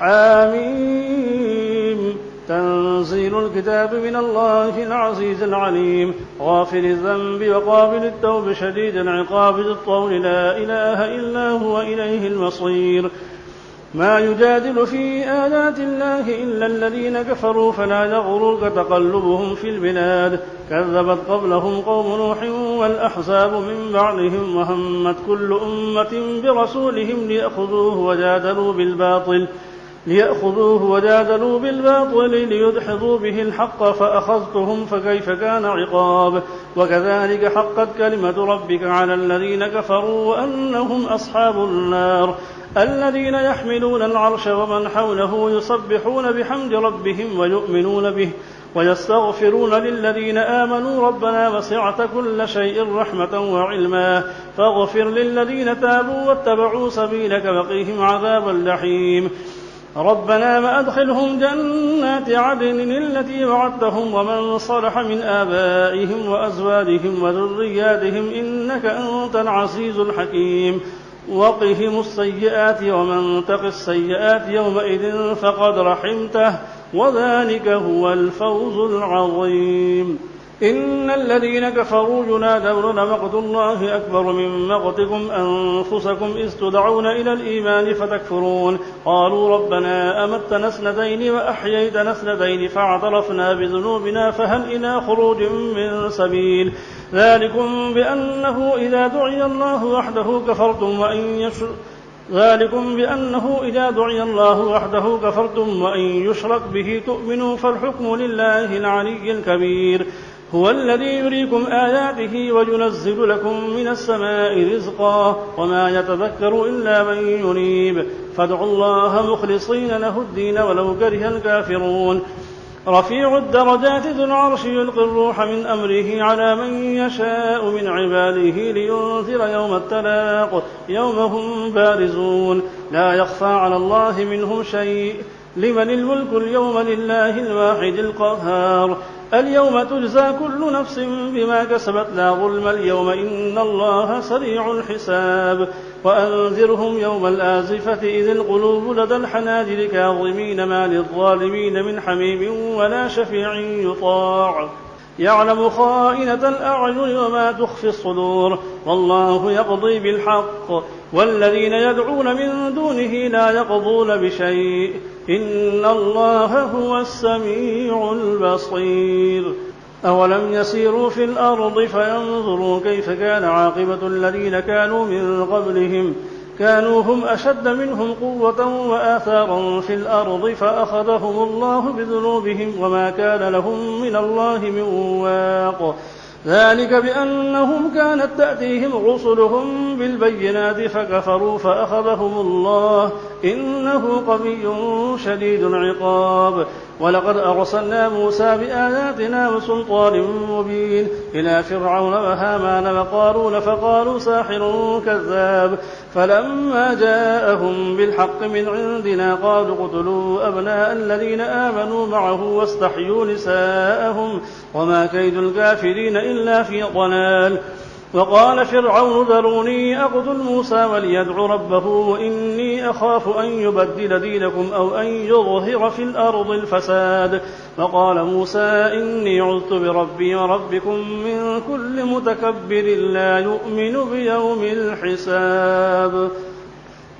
حميم تنزيل الكتاب من الله العزيز العليم غافر الذنب وقابل التوب شديد العقاب ذي الطول لا إله إلا هو إليه المصير ما يجادل في آيات الله إلا الذين كفروا فلا يغررك تقلبهم في البلاد كذبت قبلهم قوم نوح والأحزاب من بعدهم وهمت كل أمة برسولهم ليأخذوه وجادلوا بالباطل ليدحضوا به الحق فأخذتهم فكيف كان عقاب وكذلك حقت كلمة ربك على الذين كفروا وأنهم أصحاب النار الذين يحملون العرش ومن حوله يسبحون بحمد ربهم ويؤمنون به ويستغفرون للذين آمنوا ربنا وسعت كل شيء رحمة وعلما فاغفر للذين تابوا واتبعوا سبيلك وقهم عذاب الجحيم ربنا وأدخلهم جنات عدن التي وعدتهم ومن صلح من آبائهم وأزواجهم وذرياتهم إنك أنت العزيز الحكيم وقهم السيئات ومن تق السيئات يومئذ فقد رحمته وذلك هو الفوز العظيم إن الذين كفروا ينادون لمقت الله أكبر من مقتكم أنفسكم إذ تدعون إلى الإيمان فتكفرون قالوا ربنا أمتنا اثنتين وأحييتنا اثنتين فاعترفنا بذنوبنا فهل إلى خروج من سبيل ذلكم بأنه إذا دعي الله وحده كفرتم وإن يشرك به تؤمنوا فالحكم لله العلي الكبير هو الذي يريكم آياته وينزل لكم من السماء رزقا وما يتذكر إلا من ينيب فادعوا الله مخلصين له الدين ولو كره الكافرون رفيع الدرجات ذو العرش يلقي الروح من أمره على من يشاء من عباده لينذر يوم التلاق يوم هم بارزون لا يخفى على الله منهم شيء لمن الملك اليوم لله الواحد القهار اليوم تجزى كل نفس بما كسبت لا ظلم اليوم إن الله سريع الحساب وأنذرهم يوم الآزفة إذ القلوب لدى الحناجر كاظمين ما للظالمين من حميم ولا شفيع يطاع يعلم خائنة الأعين وما تخفي الصدور والله يقضي بالحق والذين يدعون من دونه لا يقضون بشيء إن الله هو السميع البصير أولم يسيروا في الأرض فينظروا كيف كان عاقبة الذين كانوا من قبلهم كانوا هم أشد منهم قوة وآثارا في الأرض فأخذهم الله بذنوبهم وما كان لهم من الله من واق ذلك بأنهم كانت تأتيهم رسلهم بالبينات فكفروا فأخذهم الله إنه قوي شديد العقاب ولقد أرسلنا موسى بآياتنا وسلطان مبين إلى فرعون وهامان وقارون فقالوا ساحر كذاب فلما جاءهم بالحق من عندنا قالوا اقتلوا أبناء الذين آمنوا معه واستحيوا نساءهم وما كيد الكافرين إلا في ضلال وقال فرعون ذروني أقتل موسى وليدع ربه إني أخاف أن يبدل دينكم أو أن يظهر في الأرض الفساد وقال موسى إني عذت بربي وربكم من كل متكبر لا يؤمن بيوم الحساب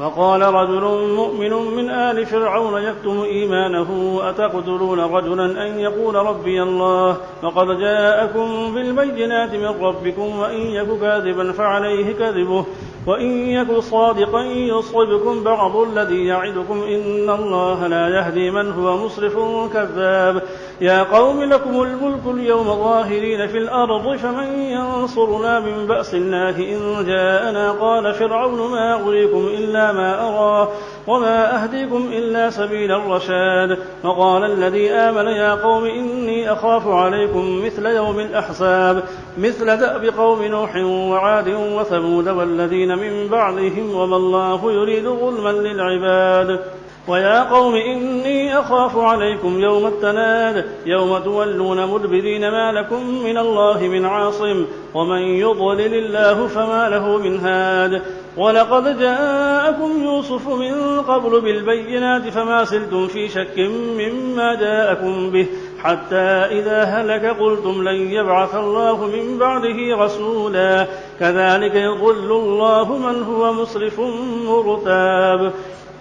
وقال رجل مؤمن من آل فرعون يكتم إيمانه أتقتلون رجلا أن يقول ربي الله وقد جاءكم بالبينات من ربكم وإن يك كاذبا فعليه كذبه وإن يك صادقا يصبكم بعض الذي يعدكم إن الله لا يهدي من هو مسرف كذاب يا قوم لكم الملك اليوم ظاهرين في الأرض فمن ينصرنا من بأس الله إن جاءنا قال فرعون ما أريكم إلا ما أرى وما أهديكم إلا سبيل الرشاد وقال الذي آمن يا قوم إني أخاف عليكم مثل يوم الأحزاب مثل دأب قوم نوح وعاد وثمود والذين من بعدهم وما الله يريد ظلما للعباد ويا قوم إني أخاف عليكم يوم التناد يوم تولون مدبرين ما لكم من الله من عاصم ومن يضلل الله فما له من هاد ولقد جاءكم يوسف من قبل بالبينات فما زلتم في شك مما جاءكم به حتى إذا هلك قلتم لن يبعث الله من بعده رسولا كذلك يضل الله من هو مسرف مرتاب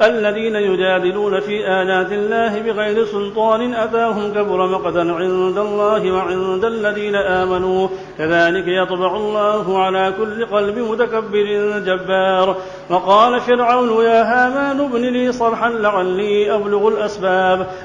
الذين يجادلون في آيات الله بغير سلطان أتاهم كبر مقتا عند الله وعند الذين آمنوا كذلك يطبع الله على كل قلب متكبر جبار وقال فرعون يا هامان ابن لي صرحا لعلي أبلغ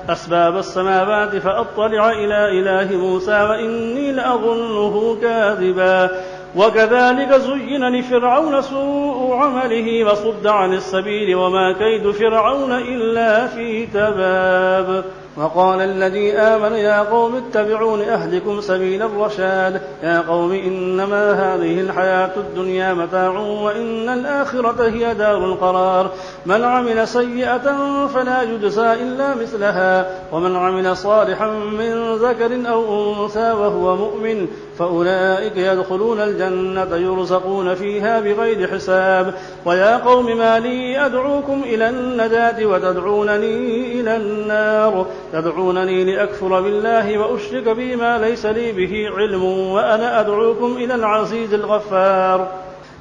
أسباب السماوات فأطلع إلى إله موسى وإني لأظنه كاذبا وكذلك زين لفرعون سوء عمله وصد عن السبيل وما كيد فرعون إلا في تباب وقال الذي آمن يا قوم اتبعون أهدكم سبيل الرشاد يا قوم إنما هذه الحياة الدنيا متاع وإن الآخرة هي دار القرار من عمل سيئة فلا يجزى إلا مثلها ومن عمل صالحا من ذكر أو أنثى وهو مؤمن فأولئك يدخلون الجنة يرزقون فيها بغير حساب ويا قوم ما لي أدعوكم إلى النجاة وتدعونني إلى النار تدعونني لأكفر بالله وأشرك به ما ليس لي به علم وأنا أدعوكم إلى العزيز الغفار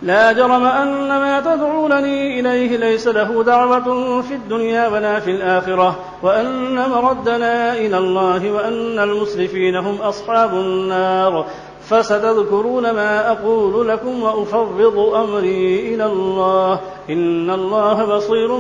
لا جرم أن ما تدعونني إليه ليس له دعوة في الدنيا ولا في الآخرة وأن مردنا إلى الله وأن المسرفين هم أصحاب النار فستذكرون ما أقول لكم وأفوض أمري إلى الله إن الله بصير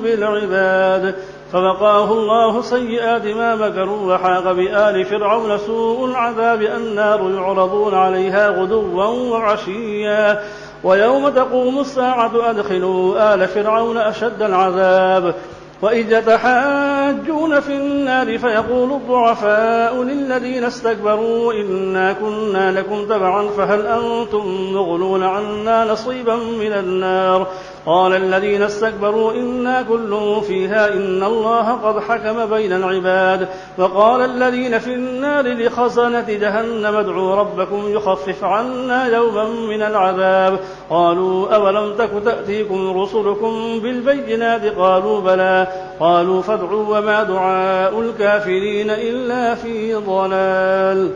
بالعباد فوقاه الله سيئات ما مكروا وحاق بآل فرعون سوء العذاب النار يعرضون عليها غدوا وعشيا ويوم تقوم الساعة أدخلوا آل فرعون أشد العذاب وإذ يتحاجون في النار فيقول الضعفاء للذين استكبروا إنا كنا لكم تبعا فهل أنتم مغنون عنا نصيبا من النار قال الذين استكبروا إنا كل فيها إن الله قد حكم بين العباد وقال الذين في النار لخزنة جهنم ادعوا ربكم يخفف عنا يوما من العذاب قالوا أولم تك تأتيكم رسلكم بالبينات قالوا بلى قالوا فادعوا وما دعاء الكافرين إلا في ضلال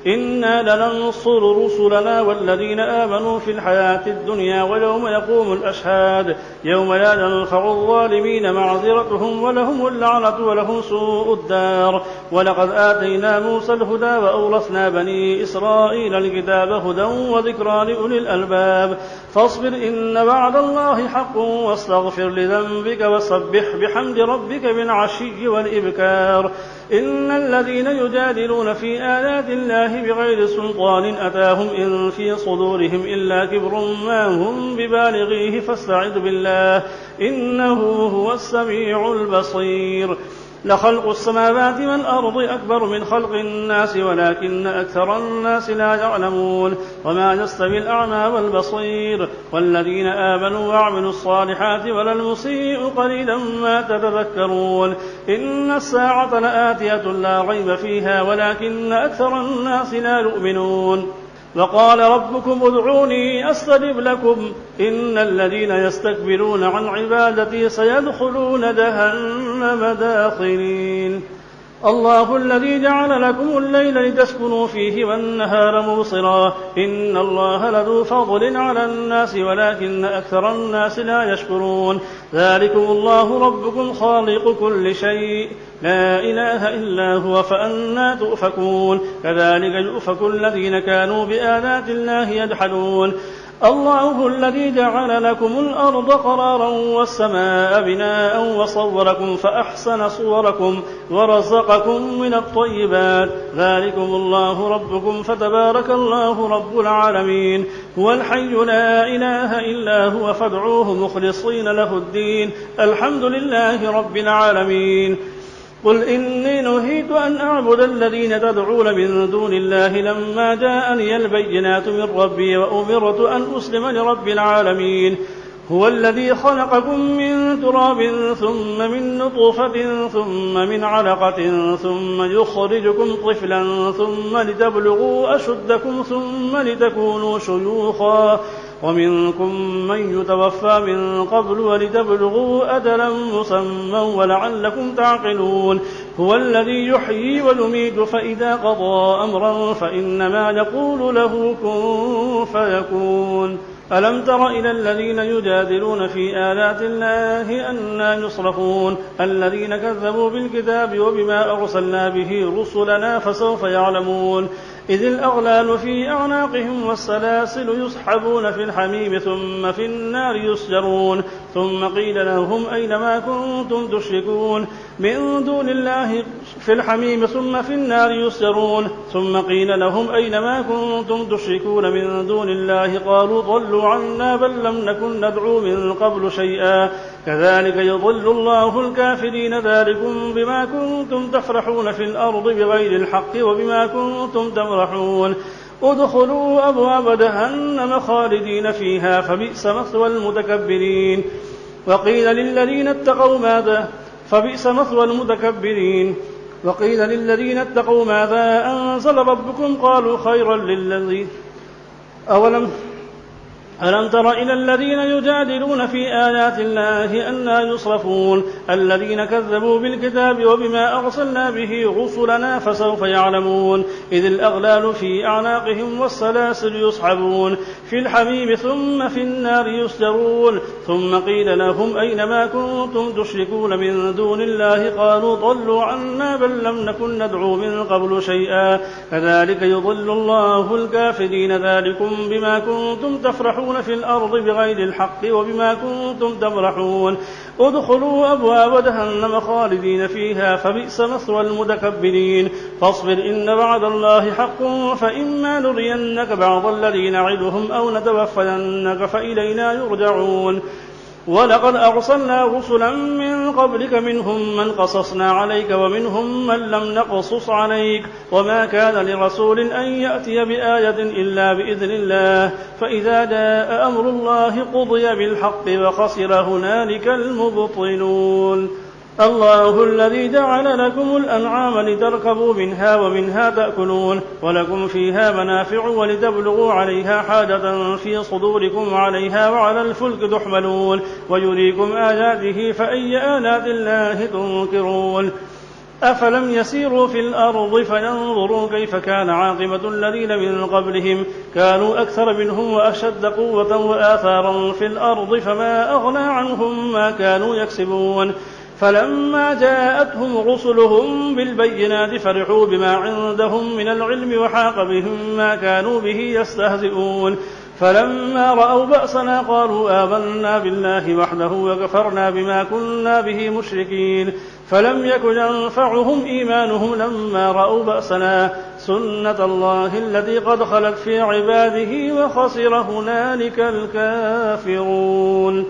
إنا لننصر رسلنا والذين آمنوا في الحياة الدنيا ويوم يقوم الأشهاد يوم لا ينفع الظالمين معذرتهم ولهم اللعنة ولهم سوء الدار ولقد آتينا موسى الهدى وأورثنا بني إسرائيل الكتاب هدى وذكرى لأولي الألباب فاصبر إن وعد الله حق واستغفر لذنبك وسبح بحمد ربك بالعشي والإبكار إن الذين يجادلون في آيات الله بغير سلطان أتاهم إن في صدورهم إلا كبر ما هم ببالغيه فاستعذ بالله إنه هو السميع البصير لخلق السماوات والأرض أكبر من خلق الناس ولكن أكثر الناس لا يعلمون وما يستوي الأعمى والبصير والذين آمنوا وعملوا الصالحات ولا المسيء قليلا ما تتذكرون إن الساعة لآتية لا ريب فيها ولكن أكثر الناس لا يؤمنون وقال ربكم ادعوني أستجب لكم إن الذين يستكبرون عن عبادتي سيدخلون جهنم داخرين الله الذي جعل لكم الليل لتسكنوا فيه والنهار مبصرا إن الله لذو فضل على الناس ولكن أكثر الناس لا يشكرون ذلكم الله ربكم خالق كل شيء لا إله إلا هو فأنى تؤفكون كذلك يؤفك الذين كانوا بآيات الله يجحدون الله الذي جعل لكم الأرض قرارا والسماء بناء وصوركم فأحسن صوركم ورزقكم من الطيبات ذلكم الله ربكم فتبارك الله رب العالمين هو الحي لا إله إلا هو فادعوه مخلصين له الدين الحمد لله رب العالمين قل إني نهيت أن أعبد الذين تدعون من دون الله لما جاءني البينات من ربي وأمرت أن أسلم لرب العالمين. هو الذي خلقكم من تراب ثم من نطفة ثم من علقة ثم يخرجكم طفلا ثم لتبلغوا أشدكم ثم لتكونوا شيوخا ومنكم من يتوفى من قبل ولتبلغوا أجلا مسمى ولعلكم تعقلون. هو الذي يحيي ويميت فإذا قضى أمرا فإنما يقول له كن فيكون. ألم تر إلى الذين يجادلون في آيات الله أنى يصرفون الذين كذبوا بالكتاب وبما أرسلنا به رسلنا فسوف يعلمون. إذ الأغلال في أعناقهم والسلاسل يسحبون في الحميم ثم في النار يسجرون ثم قيل لهم أين ما كنتم تشركون من دون الله في الحميم ثم في النار يسجرون ثم قيل لهم أين ما كنتم تشركون من دون الله قالوا ضلوا عنا بل لم نكن ندعو من قبل شيئا كذلك يضل الله الكافرين ذلكم بما كنتم تفرحون في الأرض بغير الحق وبما كنتم تمرحون. ادخلوا أبواب جهنم خالدين فيها فبئس مثوى المتكبرين. وقيل للذين اتقوا ماذا فبئس مثوى المتكبرين. وقيل للذين اتقوا ماذا أنزل ربكم قالوا خيرا للذين ألم تر إلى الذين يجادلون في آيات الله أنى يصرفون الذين كذبوا بالكتاب وبما أرسلنا به رسلنا فسوف يعلمون. إذ الأغلال في أعناقهم والسلاسل يسحبون في الحميم ثم في النار يسجرون ثم قيل لهم أين ما كنتم تشركون من دون الله قالوا ضلوا عنا بل لم نكن ندعو من قبل شيئا كذلك يضل الله الكافرين ذلكم بما كنتم تفرحون في الأرض بغير الحق وبما كنتم تمرحون. ادخلوا أبواب جهنم خالدين فيها فبئس مثوى المتكبرين. فاصبر إن وعد الله حق فإما نرينك بعض الذي نعدهم أو نتوفينك فإلينا يرجعون. ولقد أرسلنا رسلا من قبلك منهم من قصصنا عليك ومنهم من لم نقصص عليك وما كان لرسول أن يأتي بآية إلا بإذن الله فإذا جاء أمر الله قضي بالحق وخسر هنالك المبطلون. الله الذي جعل لكم الأنعام لتركبوا منها ومنها تأكلون ولكم فيها منافع ولتبلغوا عليها حاجة في صدوركم وعليها وعلى الفلك تحملون ويريكم آياته فأي آلات الله تنكرون. أفلم يسيروا في الأرض فينظروا كيف كان عاقبة الذين من قبلهم كانوا أكثر منهم وأشد قوة وآثارا في الأرض فما أغنى عنهم ما كانوا يكسبون. فلما جاءتهم رسلهم بالبينات فرحوا بما عندهم من العلم وحاق بهم ما كانوا به يستهزئون. فلما رأوا بأسنا قالوا آمنا بالله وحده وكفرنا بما كنا به مشركين. فلم يكن ينفعهم إيمانهم لما رأوا بأسنا سنة الله التي قد خلت في عباده وخسر هنالك الكافرون.